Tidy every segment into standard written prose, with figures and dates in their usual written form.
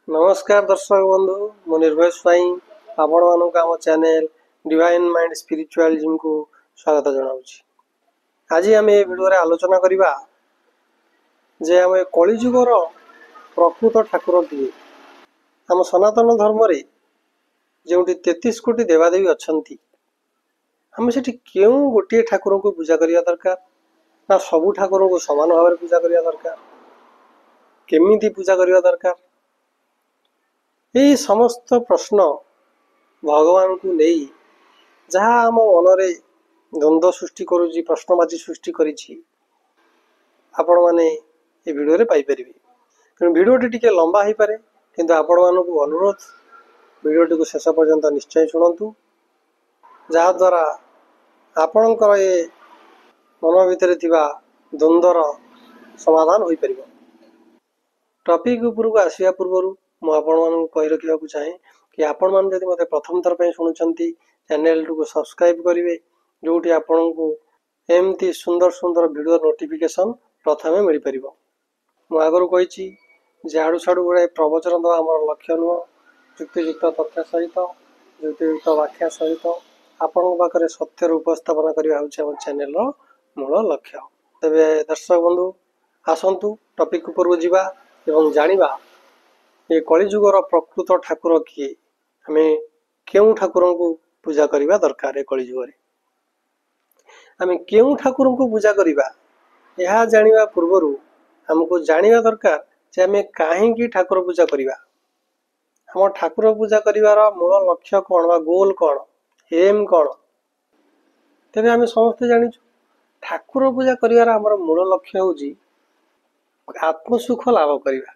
नमस्कार दर्शक बंधु मु निर्भय स्वाई आपण मानक आम चैनल डिवाइन माइंड स्पिरिचुअलिज्म को स्वागत जनाऊँगी। आज आम ए वीडियो रे आलोचना करिबा जे आम कलिजुगर प्रकृत ठाकुर किए। आम सनातन धर्म रे जोंटी 33 कोटी देवादेवी अछंती आम सेठी केउ गोटे ठाकुर को पूजा करिया दरकार ना सबु ठाकुर को समान भाव पूजा करिया दरकार केमिति पूजा करिया दरकार यही समस्त प्रश्न भगवान को नहीं जहाँ आम मनरे द्वंद्व सृष्टि करुची प्रश्नवाची सृष्टि करिछि आपण माने ए वीडियो रे पाई परिबे। तेणु वीडियो टी लंबा हो पारे किंतु आपण मानकु अनुरोध वीडियो टी को शेष पर्यंत निश्चय शुणु जहा द्वारा आपणकर ए मन भितर थिबा द्वंद्वर समाधान हो पारिबो। टॉपिक ऊपर को आसिया पूर्व मु आपण मानकु कहि रखिबा चाहे कि आपण मान जदि मते प्रथम थर पे सुनुचंती चैनल को सब्सक्राइब करिवे जोटी आपण को एमती सुंदर सुंदर वीडियो नोटिफिकेशन प्रथमे मिल परिबो। मु आगरु कहिछि झाड़ू छाड़ू गुड़ाए प्रवचन दवा आम लक्ष्य नुह युक्तियुक्त तथ्य सहित युक्तियुक्त व्याख्या सहित आपण पाखे सत्यर उपस्थापना करवा हूँ चैनल मूल लक्ष्य। तेरे दर्शक बंधु आसतु टॉपिक ऊपर जावा एवं जानिबा ये कलिजुगर प्रकृत ठाकुर किए आम क्यों ठाकुर को पूजा करने दरकार। कलिजुगर आम क्यों ठाकुर को पूजा करवा यह जानिबा पूर्वर हमको जानिबा दरकार जे आम कहीं ठाकुर पूजा करवा हम ठाकुर पूजा करिवार मूल लक्ष्य कौन बा गोल कौन एम कौन। तेरे आम समस्ते जानिछु ठाकुर पूजा करिवार हमर मूल लक्ष्य होउची आत्मसुख लाभ करवा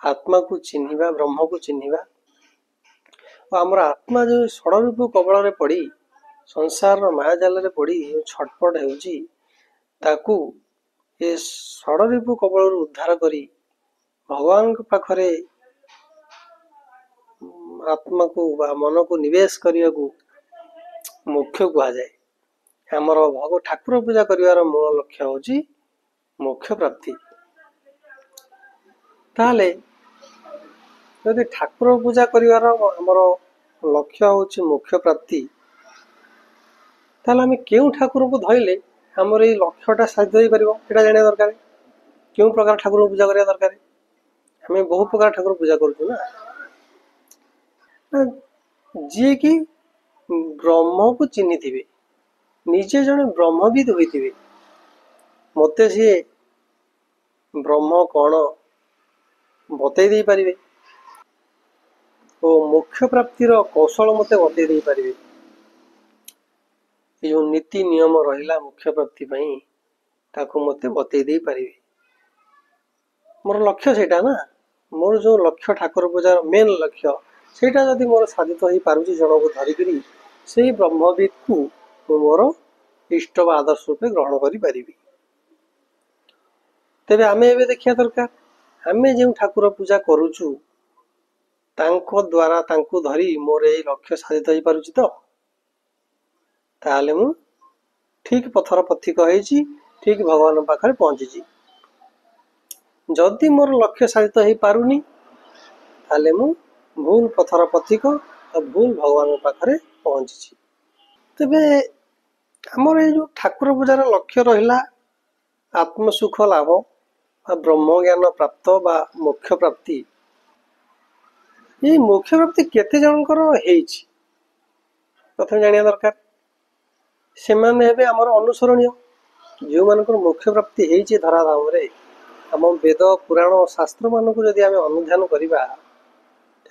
आत्मा को चिन्हिबा ब्रह्म को चिन्हिबा और आमर आत्मा जो षड़रूप कबल रे पड़ी संसार माया जाल रे पड़ी छटपट होउची ताकू ए षड़रूप कबल उद्धार करी भगवान के पाखरे आत्मा को मन को निवेश करिया को मोक्ष कहा जाए। आमर भग ठाकुर पूजा करिवार मूल लक्ष्य होउची मोक्ष प्राप्ति। ताले यदि ठाकुर पूजा करिवार आमर लक्ष्य होउची मोक्ष प्राप्ति ताले आम केउ ठाकुर को धइले आमर ए लक्ष्यटा साध्य हो पारिबो एटा जानिया दरकार। केउ प्रकार ठाकुर पूजा करिया दरकार आम बहु प्रकार ठाकुर पूजा करूछु ना जी कि ब्रह्म को चिन्ही थिबे निजे जने ब्रह्मविद होइथिबे मते सी ब्रह्म कौन बतई दे पारिबे और मोक्ष प्राप्तिर कौशल मते बतई दे पारिबे। ये जो नीति नियम रहिला मोक्ष प्राप्ति पई ताको मते बतई दे पारिबे। मोर लक्ष्य सेटा ना मोर जो लक्ष्य ठाकुर पूजार मेन लक्ष्य सेटा जदि मोर साधित हो पारुची जन को धरिकी से ब्रह्मविद को मोर इष्ट व आदर्श रूपे ग्रहण करि पारिबी। तेबे आमे एबे देखिया दरकार आमे जो ठाकुर पूजा करूचु तांको द्वारा तांको धरी मोर ए लक्ष्य साधित हो पारुची तो ताले मु ठीक पथर पथिक होइची ठीक भगवान पाखरे पहुंचीची। जदि मोर लक्ष्य साधित हो पारुनी ताले मु भूल पथर पथिक और भूल भगवान पाखरे पहुंची। तेबे आमर ये जो ठाकुर पूजार लक्ष्य रहिला आत्मसुख लाभ ब्रह्म ज्ञान प्राप्त बा मोक्ष प्राप्ति ये मोक्ष प्राप्ति केते जनकर हेइछि प्रथम जानिया दरकार। से माने हेबे आमर अनुसरणीय जो मानकर मोक्ष प्राप्ति हेइछि धराधाम रे आम वेद पुराण शास्त्र मानक जदि आम अनुध्यान करिबा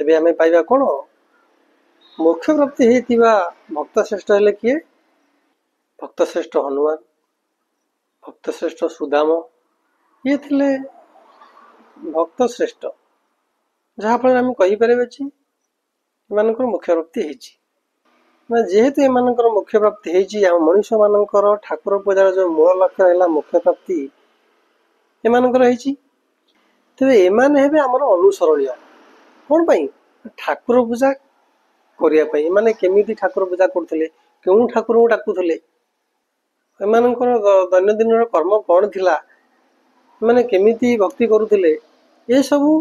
तेबे आमे पाइबा कोन मोक्ष प्राप्ति हेतिबा भक्त श्रेष्ठ हेले किए भक्त श्रेष्ठ हनुमान भक्त श्रेष्ठ सुदाम ये थिले भक्त श्रेष्ठ जहाँ फल आम कही पारे एमानकर मोक्ष प्राप्ति हेछि। जेहेतु एमानकर मोक्ष प्राप्ति हेछि आम मनुष्य मानकर ठाकुर पूजार जो मूल लक्ष्य है मोक्ष प्राप्ति एमानकर हेछि तेबे एमाने हेबे आमर अनुसरणीय कौन पाई ठाकुर पूजा करिया पाई। माने केमिति ठाकुर पूजा करथिले केउ ठाकुर को डाकुथिले एमानकर दैनंदिन कर्म कौन थिला माने केमिति भक्ति करुथिले ये सबू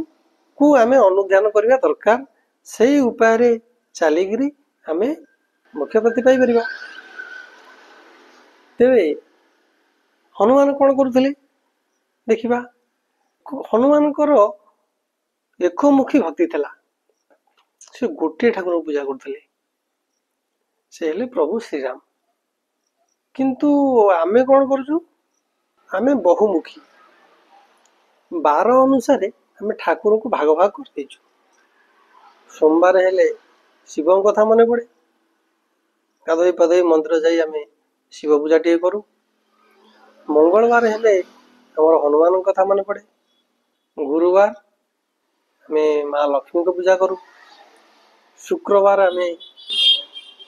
को आमे अनुध्यान करवा दरकार सेई उपाय रे चलिकी आमे मोक्ष प्राप्ति पाई परिबा। तेरे हनुमान कौन करुले देखा हनुमान एकमुखी भक्ति थिला से गोटे ठाकुर पूजा करते से हेले प्रभु श्रीराम। किंतु आमे कौन करूँ आमे बहुमुखी 12 अनुसार आमे ठाकुर को भाग भाग कर देचु। सोमवार हेले शिव कथा मन पड़े गाधोई पाधोई मंदिर जाई आमे शिव पूजा टे करूँ। मंगलवार हेले हमर हनुमान कथा मन पड़े। गुरुवार आमे माँ लक्ष्मी को पूजा करूँ। शुक्रवार आमे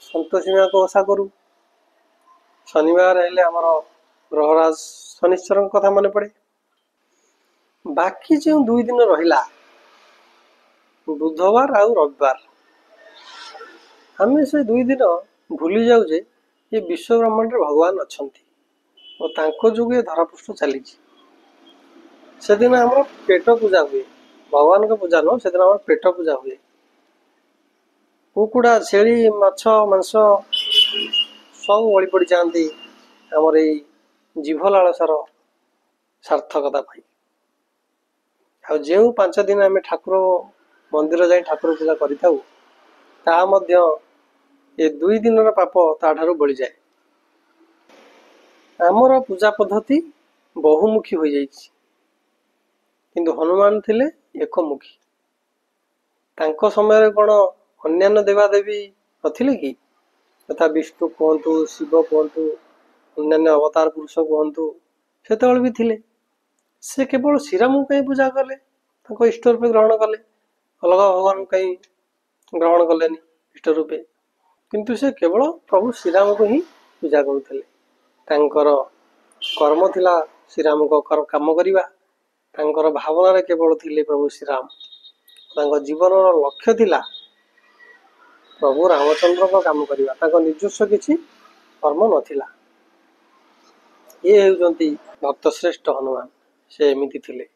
संतोषी माँ को ओषा करूँ। शनिवार हेले हमर ग्रहराज शनिश्चर कथा मन पड़े। बाकी जो 2 दिन रहिला बुधवार आउ रविवार आमे से 2 दिन भूली जाऊ जे ये विश्व ब्रह्मांड भगवान अछंती और तांको जोगे धरापृष्ठ चली से दिन हमर पेट पूजा हुए। भगवान का पूजा न से दिन हमर पेट पूजा हुए। कुकुड़ा छेली माछ मांस सब बड़ी पड़ी जाती हमर ए जीव लालसार सार्थकता पाई। आ जो 5 दिन आमे ठाकुर मंदिर जाई ठाकुर पूजा करि थाउ ता मध्य ये 2 दिन पाप ता ठारू बळी जाए। आमर पूजा पद्धति बहुमुखी हो जाइछि किंतु हनुमान थिले एकमुखी। तांको समय कोन अन्यान्य देवादेवी नथिले कि तथा विष्णु कहतु शिव कहतु अन्यान्य अवतार पुरुष कहतु सेतबेले भी थिले। से केवल श्रीराम कहीं पूजा कले इष्ट रूपे ग्रहण कले अलग भगवान कहीं ग्रहण कलेनि इष्ट रूपे किंतु से केवल प्रभु श्रीराम को ही पूजा करुले। तांकर कर्म थिला श्रीराम को काम करिवा तांकर भावना रे केवल थिले प्रभु श्रीराम। तांको जीवन लक्ष्य थिला प्रभु रामचंद्र को काम करिवा तांको निजस्व किछि कर्म नथिला। ये हेउजंती भक्त श्रेष्ठ हनुमान से एमिति थिले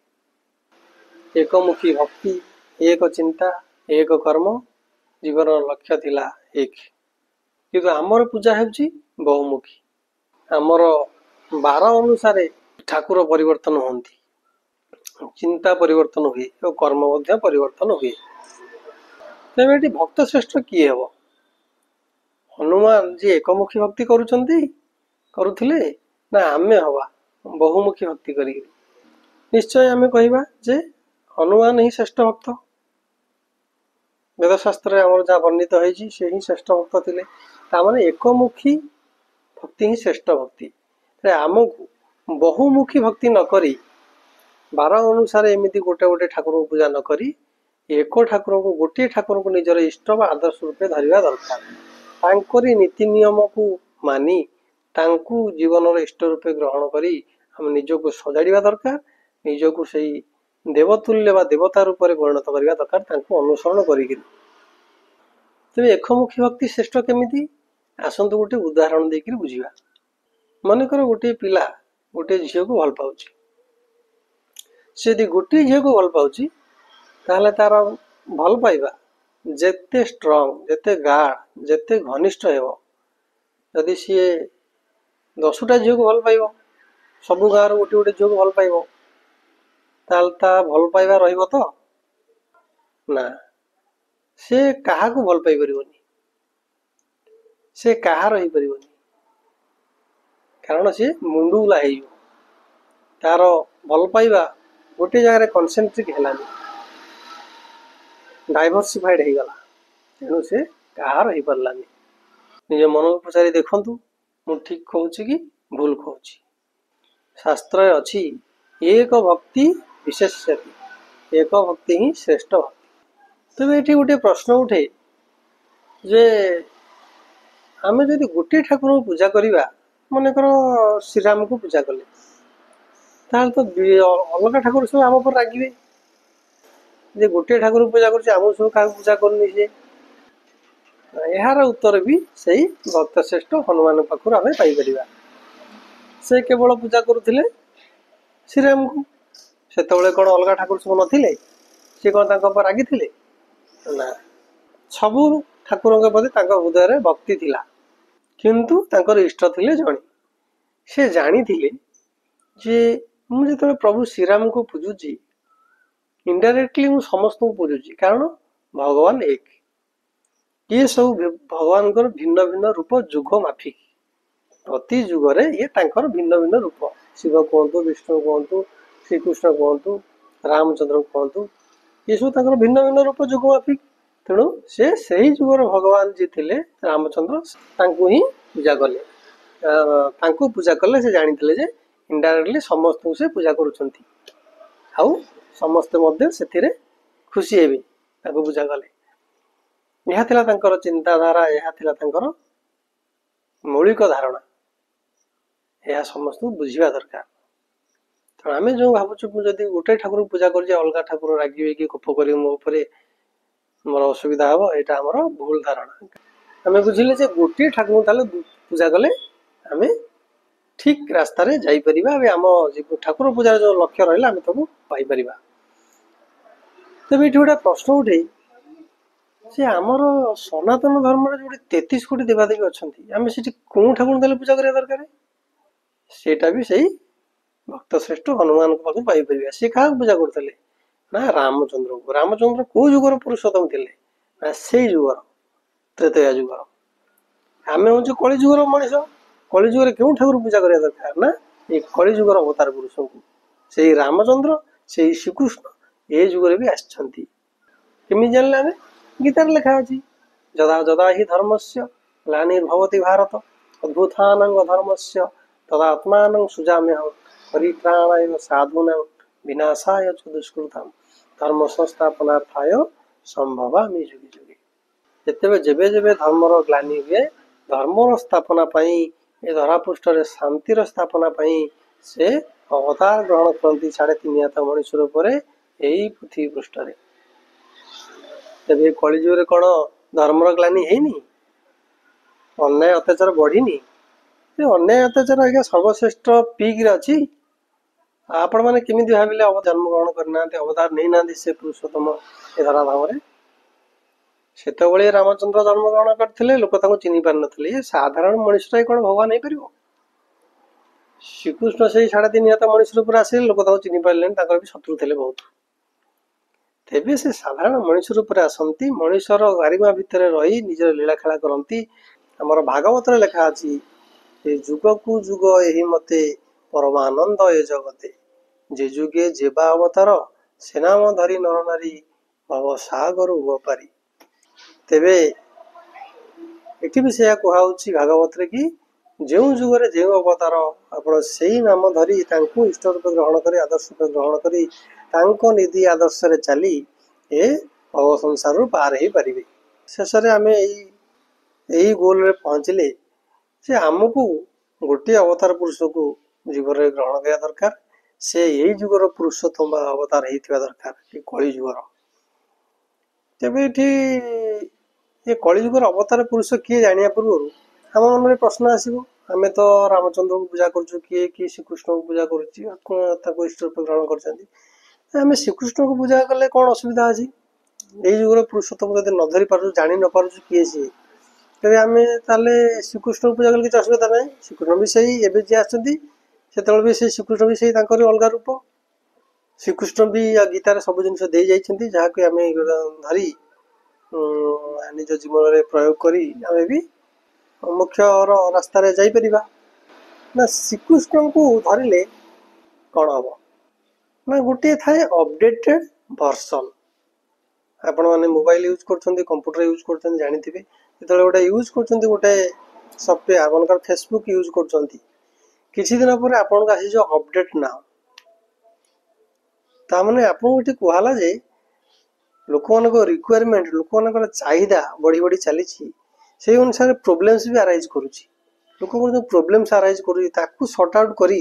एकमुखी भक्ति एक चिंता एक कर्म जीवन लक्ष्य थिला एक। किंतु आमर पूजा हेउची बहुमुखी। आमर 12 अनुसार ठाकुर परिवर्तन होती चिंता परिवर्तन हुए और कर्म मध्य परिवर्तन हुए। तेरे भक्त श्रेष्ठ किए हेब हनुमान जी एकमुखी भक्ति करुले ना आमे हवा बहुमुखी भक्ति करी निश्चय आमे कहवा जे हनुमान ही श्रेष्ठ भक्त। वेदशास्त्र आमर जहाँ वर्णित होइछि से ही श्रेष्ठ भक्त थिले तामाने एकमुखी भक्ति ही श्रेष्ठ भक्ति। आमको बहुमुखी भक्ति न करी 12 अनुसार एमती गोटे गोटे ठाकुर को पूजा न करी एक ठाकुर को गोटे ठाकुर को निजर इष्ट व आदर्श रूपे धरिबा दरकार। तांकरी नीति नियम को मानी तांकु जीवन इष्ट रूपे ग्रहण करी हम निज को सजाड़ा दरकार। निज को सही देवतुल्य व देवता रूप में परिणत करवा दरकार तांकु अनुसरण करी। तेज एकमुखी भक्ति श्रेष्ठ केमिति आसंतु गोटे उदाहरण देकर बुझा। मनकर गोटे पिला गोटे झील को भल पाउछि से गोटे झील को भल पाउछि ताहले तार भल पाइबा जेते स्ट्रॉन्ग जेते गाढ़ जेते घनिष्ठ हेबो यदि सी 10टा झील को भल पाइबो सबु गाँव गोटे गोटे झील को भल पाइबो ताहले ता भल पाइबा रहिबो तो ना से कहा को भल पाई परिबोनी से कहा रही परिबोनी कारण सी मुंडुला तार भल पाइबा गोटे जगह कनसेंट्रिक हेलानी डाइवर्सिफाइड हो गला तेणु से कहा रही पार्लानी। निज मन को पचारि देखंतु मु ठीक कहूची कि भूल कहूची। शास्त्र अच्छी एक भक्ति विशेष्यति एक भक्ति ही श्रेष्ठ भक्ति। तेज ये गोटे प्रश्न उठे जे आमे जदि गोटे ठाकुर को पूजा करिबा मनकर श्रीराम को पूजा कले ताल तो अलग ठाकुर सब आम पर रागिबे जे गोटे ठाकुर पूजा कर सब क्या पूजा करनी सी। यार उत्तर भी सही भक्त श्रेष्ठ हनुमान पाखर आम पाइपर से केवल पूजा करुले श्रीराम को से कौन अलग ठाकुर सब नथिले सी कौन रागी थे ना सबू ठाकुर प्रति हृदय भक्ति थिला किंतु तांकर इष्ट थिले जणी से जानी थिले जे मुझे तो प्रभु श्रीराम को पूजुची इनडायरेक्टली मु समस्त को पूजुची कारण भगवान एक ये सब भगवान भिन्न भिन्न रूप जुग माफिक प्रति जुगरे ये तांकर भिन्न भिन्न रूप शिव कहतु विष्णु कहतु श्रीकृष्ण कहतु रामचंद्र कहतु ये सब तांकर भिन्न भिन्न रूप जुग माफिक तेणु से सही जुगर भगवान जी थे रामचंद्र तांको ही पूजा कले तांको पूजा कले से जानी थे इनडायरेक्टली समस्त को से पूजा करुछंती आउ समस्ते मध्य से खुशी हेबे तांको पूजा कले यह थिला तांकर चिंताधारा यह थिला तांकर मौलिक धारणा यह समस्त बुझा दरकार तो आम जो भावुँ जब गोटे ठाकुर पूजा कर अलग ठाकुर रागे कि कोप कर मो मोर असुविधा हम यहाँ आम भूल धारणा आम बुझिले जे गोटे ठाकुर ताले पूजा कले आम ठीक रास्ता जापर आम ठाकुर पूजार जो लक्ष्य रहा आम तक पाइपर तेज ये गोटे प्रश्न उठे से आमर सनातन धर्म जो 33 कोटी देवादेवी अच्छा आम से कौ ठाकुर ताले पूजा करा दरकार सेटा भी सही भक्त श्रेष्ठ हनुमान पाखु पाइपर सी क्या पूजा करते ना रामचंद्र को जुगर पुरुषोत्तम थे ना से जुगर त्रेतया जुगर आम हूँ कली जुगर मनीष कली जुगर क्यों ठाकुर पूजा करा दरकार ना ये कली जुगर अवतार पुरुष को से रामचंद्र से श्रीकृष्ण ये जुगर भी आमि जानले आम गीतार लिखा अच्छी जदा जदा ही धर्म से ग्लानिर्भवति भारत अद्भुतान धर्म से तदात्मान सुजाम्य परित्राणाय साधूना विनाशाय च दुष्कृतम धर्म संस्थापनार्थाय संभवामि जुगे जुगे जिते जेबे जेबे धर्मर ग्लानि हुए धर्मर स्थापना ये धरापृष्ठ शांतिर स्थापना से अवतार ग्रहण करती 3.5 हाथ मनुष्य यही पृथ्वी पृष्ठ तेज कलिजुगे कौन धर्मर ग्लानि है अन्याय अत्याचार बढ़ी अन्याय अत्याचार आज्ञा सर्वश्रेष्ठ पीक अच्छी आपण मैंने केमी भाविले जन्म ग्रहण करना अवतार नहीं ना से पुरुषोत्तम ए धराधाम से रामचंद्र जन्म ग्रहण करते लोक चिन्ह पार ना साधारण मनुष्य कौन भगवान हो पार श्रीकृष्ण से 3.5 हाथ मनुष्य रूप आसे लोक चिन्ह पारे भी शत्रु थे बहुत तेबे से साधारण मनुष्य रूप आसती मनुष्यर गारिमा भितर रही निजर लीला खेला करती आमर भागवत लेखा अच्छी जुग कु जुग यही मते परमानंद ए जगते जे जुगे जेबा अवतार से नाम धरी नर नारी भव सागर हुआ पारी तेबे एटी भी से कहुच्छी भागवत कि जो जुगरे जो अवतार आपण से नाम धरी इष्ट रूप ग्रहण कर आदर्श रूप ग्रहण कर निधि आदर्श चली ए भव संसार पार हो पारे शेष आम यही गोल रे पहुँचले से आमको गोटे अवतार पुरुष को जीवन में ग्रहण करा दरकार से यही जुगर पुरुषोत्तम अवतार होता दरकार कि कली जुगर तेबे ये कली जुगर अवतार पुरुष किए जाना पूर्व आम मन में प्रश्न आसो आम तो रामचंद्र को पूजा करूँ किए कि श्रीकृष्ण को पूजा कर इष्ट रूप ग्रहण कर श्रीकृष्ण को पूजा कले कौन असुविधा अच्छी यही जुगर पुरुषोत्तम जब न धरी पार्छ जानी न पार्छ किए सी तेरे आम ताले श्रीकृष्ण पूजा कले किसी असुविधा ना श्रीकृष्ण भी सही एवं जी आसती से भी से श्रीकृष्ण भी सही अलग रूप श्रीकृष्ण भी गीतार सब जिन दे जाती जहाँ आम धरी निज जीवन में प्रयोग करी आम भी मुख्य रास्तार जापर ना श्रीकृष्ण को धरले कौन हम ना गोटे थाए अपडेटेड वर्सन आपण मैंने मोबाइल यूज कर कंप्यूटर यूज कर जानी जो गोटे यूज कर गोटे सफ्टवेयर आपन फेसबुक यूज कर किसी दिन पर आपन आसी जो अपडेट ना ताने आपको ये कहला जे लोक मान रिक्वायरमेंट लोक मान चाहिदा बढ़ी बढ़ी चली से अनुसार प्रोब्लेम्स भी अराइज करुच्ची लोक जो प्रोब्लेम्स अराइज कर सर्ट आउट कर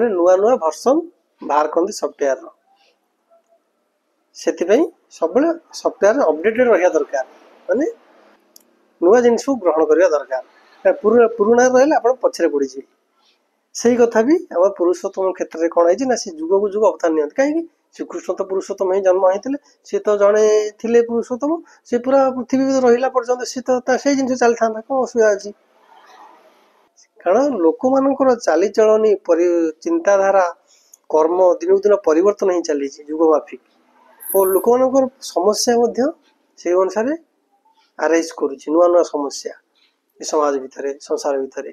नुआ नुआ भर्सन बाहर करते सफ्टवेयर से सब सफ्टवेयर अपडेटेड रहा दरकार माने नुआ जिन ग्रहण करने दरकार पुराणा रहा आप पछरे पड़े से कथा भी आम पुरुषोत्तम क्षेत्र में कौन है ना से जुग को जुग अवतार नि कहीं ଶ୍ରୀକୃଷ୍ଣ ତ ପୁରୁଷୋତ୍ତମ ହିଁ ଜନ୍ମ ହେଇଥିଲେ, ସିଏ ତ ଜଣେ ଥିଲେ ପୁରୁଷୋତ୍ତମ, ସେ ପୁରା ପୃଥିବୀ ରହିଲା ପର୍ଯ୍ୟନ୍ତ ସିଏ ତ ସେଇ ଜିନିଷ ଚାଲିଥାନ୍ତା, କଣ ଅସୁବିଧା ଅଛି? କାରଣ ଲୋକମାନଙ୍କର ଚାଲିଚଳନି, ଚିନ୍ତାଧାରା, କର୍ମ ଦିନକୁ ଦିନ ପରିବର୍ତ୍ତନ ହିଁ ଚାଲିଛି ଯୁଗ ମାଫିକ, ଓ ଲୋକମାନଙ୍କର ସମସ୍ୟା ମଧ୍ୟ ସେଇ ଅନୁସାରେ ଆରାଇଜ କରୁଛି, ନୂଆ ନୂଆ ସମସ୍ୟା ଏ ସମାଜ ଭିତରେ, ସଂସାର ଭିତରେ।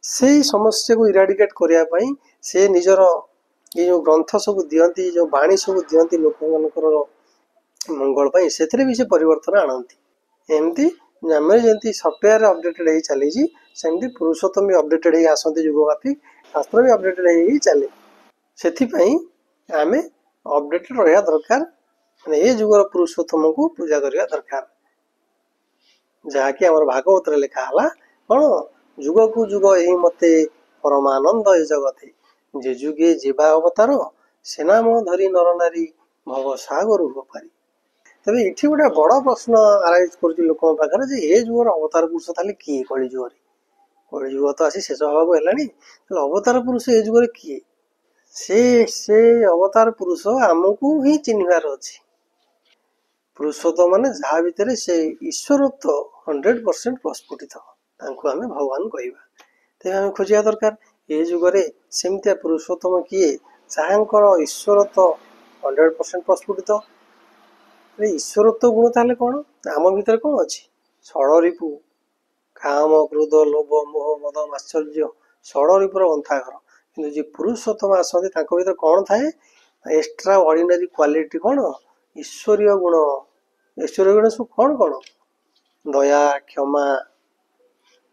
ସେଇ ସମସ୍ୟାକୁ ଇରାଡିକେଟ କରିବା ପାଇଁ ସେ ନିଜର ଏ ଯୋଉ ଗ୍ରନ୍ଥ ସବୁ ଦିଅନ୍ତି, ଯୋଉ ବାଣୀ ସବୁ ଦିଅନ୍ତି ଲୋକମାନଙ୍କର ମଙ୍ଗଳ ପାଇଁ, ସେଥିରେ ବି ସେ ପରିବର୍ତ୍ତନ ଆଣନ୍ତି। ଏମିତି ଆମେ ଯେମିତି ସଫ୍ଟୱେୟାର ଅପଡେଟେଡ ହେଇ ଚାଲିଛି, ସେମିତି ପୁରୁଷୋତ୍ତମ ବି ଅପଡେଟେଡ ହେଇ ଆସନ୍ତି ଯୁଗ ମାଫିକ, ଶାସ୍ତ୍ର ବି ଅପଡେଟେଡ ହେଇ ଚାଲେ। ସେଥିପାଇଁ ଆମେ ଅପଡେଟେଡ ରହିବା ଦରକାର, ମାନେ ଏ ଯୁଗର ପୁରୁଷୋତ୍ତମକୁ ପୂଜା କରିବା ଦରକାର, ଯାହାକି ଆମର ଭାଗବତରେ ଲେଖା ହେଲା କଣ, ଯୁଗକୁ ଯୁଗ ଏହି ମତେ ପରମାନନ୍ଦ ଏ ଜଗତେ, ଯେ ଯୁଗେ ଯିବା ଅବତାର, ସେ ନାମ ଧରି ନର ନାରୀ ଭବ ସାଗର ପାରି। ତେବେ ଏଠି ଗୋଟେ ବଡ ପ୍ରଶ୍ନ ଆରାଇଜ କରୁଛି ଲୋକଙ୍କ ପାଖରେ, ଯେ ଏ ଯୁଗର ଅବତାର ପୁରୁଷ ତାହେଲେ କିଏ? କଳି ଯୁଗରେ, କଳି ଯୁଗ ତ ଆସି ଶେଷ ହବାକୁ ହେଲାଣି, ତାହେଲେ ଅବତାର ପୁରୁଷ ଏ ଯୁଗରେ କିଏ? ସେ ଅବତାର ପୁରୁଷ ଆମକୁ ହିଁ ଚିହ୍ନିବାର ଅଛି। ପୁରୁଷୋତ୍ତମ ମାନେ ଯାହା ଭିତରେ ସେ ଈଶ୍ୱରତ୍ଵ 100% ପ୍ରସ୍ଫୁଟିତ, ତାଙ୍କୁ ଆମେ ଭଗବାନ କହିବା। ତେବେ ଆମେ ଖୋଜିବା ଦରକାର ଏ ଯୁଗରେ ସେମିତିଆ ପୁରୁଷୋତ୍ତମ କିଏ ଯାହାଙ୍କର ଈଶ୍ୱରତ୍ଵ 100% ପ୍ରସ୍ଫୁଟିତ। ଈଶ୍ୱରତ୍ଵ ଗୁଣ ତାହେଲେ କଣ? ଆମ ଭିତରେ କଣ ଅଛି? ଷଡ଼ରିପୁ, କାମ, କ୍ରୋଧ, ଲୋଭ, ମୋହ, ମଦ, ମାଶ୍ଚର୍ଯ୍ୟ, ଷଡ଼ରିପୁର ଗନ୍ଥାଘର। କିନ୍ତୁ ଯିଏ ପୁରୁଷୋତ୍ତମ ଆସନ୍ତି ତାଙ୍କ ଭିତରେ କଣ ଥାଏ? ଏକ୍ସଟ୍ରା ଅର୍ଡିନାରୀ କ୍ୱାଲିଟି କଣ? ଈଶ୍ୱରୀୟ ଗୁଣ। ଈଶ୍ୱରୀୟ ଗୁଣ ସବୁ କଣ କଣ? ଦୟା, କ୍ଷମା,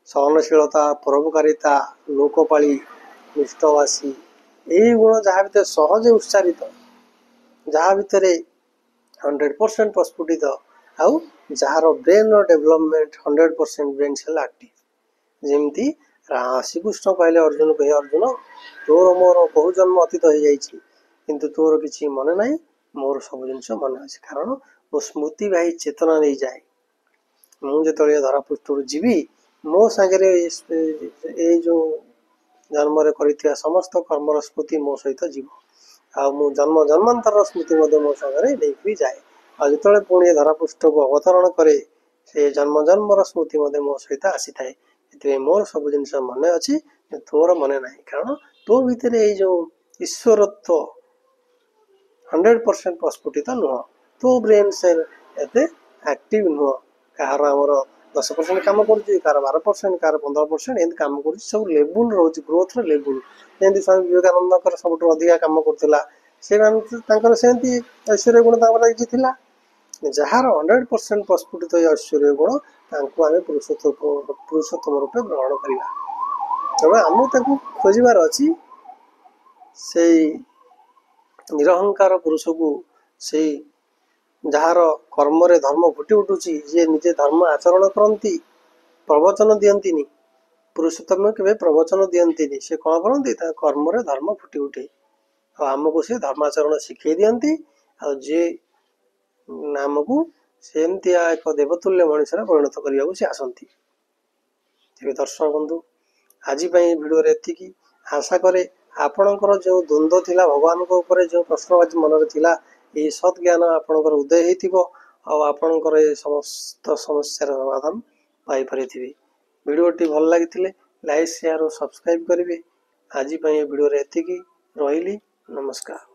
ସହନଶୀଳତା, ପରୋପକାରିତା, ଲୋକପାଳି, ନିଷ୍ଠବାସୀ, ଏଇ ଗୁଣ ଯାହା ଭିତରେ ସହଜେ ଉଚ୍ଚାରିତ, ଯାହା ଭିତରେ 100% ପ୍ରସ୍ଫୁଟିତ, ଆଉ ଯାହାର ବ୍ରେନର ଡେଭଲପମେଣ୍ଟ 100% ବ୍ରେନ ସେଲ୍ ଆକ୍ଟିଭ। ଯେମିତି ଶ୍ରୀକୃଷ୍ଣ କହିଲେ ଅର୍ଜୁନକୁ, ହେ ଅର୍ଜୁନ, ତୋର ମୋର ବହୁ ଜନ୍ମ ଅତୀତ ହେଇଯାଇଛି, କିନ୍ତୁ ତୋର କିଛି ମନେ ନାହିଁ, ମୋର ସବୁ ଜିନିଷ ମନେ ଅଛି। କାରଣ ମୋ ସ୍ମୃତି ବାହୀ ଚେତନା ନେଇଯାଏ, ମୁଁ ଯେତେବେଳେ ଧରା ପୃଷ୍ଠରୁ ଯିବି, ମୋ ସାଙ୍ଗରେ ଏଇ ଯୋଉ ଜନ୍ମରେ କରିଥିବା ସମସ୍ତ କର୍ମର ସ୍ମୃତି ମୋ ସହିତ ଯିବ, ଆଉ ମୁଁ ଜନ୍ମ ଜନ୍ମାନ୍ତରର ସ୍ମୃତି ମଧ୍ୟ ମୋ ସାଙ୍ଗରେ ନେଇକି ଯାଏ। ଆଉ ଯେତେବେଳେ ପୁଣି ଧରା ପୃଷ୍ଠକୁ ଅବତରଣ କରେ, ସେ ଜନ୍ମ ଜନ୍ମର ସ୍ମୃତି ମଧ୍ୟ ମୋ ସହିତ ଆସିଥାଏ। ସେଥିପାଇଁ ମୋର ସବୁ ଜିନିଷ ମନେ ଅଛି, ତୋର ମନେ ନାହିଁ। କାରଣ ତୋ ଭିତରେ ଏଇ ଯୋଉ ଈଶ୍ୱରତ୍ଵ 100% ପ୍ରସ୍ଫୁଟିତ ନୁହଁ, ତୋ ବ୍ରେନ ସେଲ୍ ଏତେ ଆକ୍ଟିଭ ନୁହଁ। କାହାର ଆମର 10% କାମ କରୁଛି, କାହାର 12%, କାହାର 15%, ଏମିତି କାମ କରୁଛି। ସବୁ ଲେବୁଲ ରହୁଛି, ଗ୍ରୋଥର ଲେବୁଲ। ଯେମିତି ସ୍ୱାମୀ ବିବେକାନନ୍ଦଙ୍କର ସବୁଠୁ ଅଧିକା କାମ କରୁଥିଲା, ସେମାନେ ତାଙ୍କର ସେମିତି ଐଶ୍ୱର୍ଯ୍ୟ ଗୁଣ ତାଙ୍କର କିଛି ଥିଲା। ଯାହାର 100% ପ୍ରସ୍ଫୁଟିତ ଏ ଐଶ୍ୱର୍ଯ୍ୟ ଗୁଣ, ତାଙ୍କୁ ଆମେ ପୁରୁଷୋତ୍ତମ ରୂପେ ଗ୍ରହଣ କରିବା। ତେଣୁ ଆମକୁ ତାକୁ ଖୋଜିବାର ଅଛି, ସେଇ ନିରହଙ୍କାର ପୁରୁଷକୁ, ସେଇ ଯାହାର କର୍ମରେ ଧର୍ମ ଫୁଟି ଉଠୁଛି, ଯିଏ ନିଜେ ଧର୍ମ ଆଚରଣ କରନ୍ତି, ପ୍ରବଚନ ଦିଅନ୍ତିନି। ପୁରୁଷୋତ୍ତମ କେବେ ପ୍ରବଚନ ଦିଅନ୍ତିନି, ସେ କଣ କରନ୍ତି? ତା କର୍ମରେ ଧର୍ମ ଫୁଟି ଉଠେ, ଆଉ ଆମକୁ ସେ ଧର୍ମାଚରଣ ଶିଖେଇ ଦିଅନ୍ତି, ଆଉ ଯିଏ ଆମକୁ ସେମିତିଆ ଏକ ଦେବତୁଲ୍ୟ ମଣିଷରେ ପରିଣତ କରିବାକୁ ସେ ଆସନ୍ତି। ତେବେ ଦର୍ଶକ ବନ୍ଧୁ, ଆଜି ପାଇଁ ଭିଡ଼ିଓରେ ଏତିକି। ଆଶା କରେ ଆପଣଙ୍କର ଯେଉଁ ଦ୍ୱନ୍ଦ୍ୱ ଥିଲା, ଭଗବାନଙ୍କ ଉପରେ ଯେଉଁ ପ୍ରଶ୍ନବାଚୀ ମନରେ ଥିଲା, ଏହି ସତ୍ ଜ୍ଞାନ ଆପଣଙ୍କର ଉଦୟ ହେଇଥିବ, ଆଉ ଆପଣଙ୍କର ଏ ସମସ୍ତ ସମସ୍ୟାର ସମାଧାନ ପାଇପାରିଥିବେ। ଭିଡ଼ିଓଟି ଭଲ ଲାଗିଥିଲେ ଲାଇକ୍, ସେୟାର ଓ ସବସ୍କ୍ରାଇବ କରିବେ। ଆଜି ପାଇଁ ଏ ଭିଡ଼ିଓରେ ଏତିକି। ରହିଲି, ନମସ୍କାର।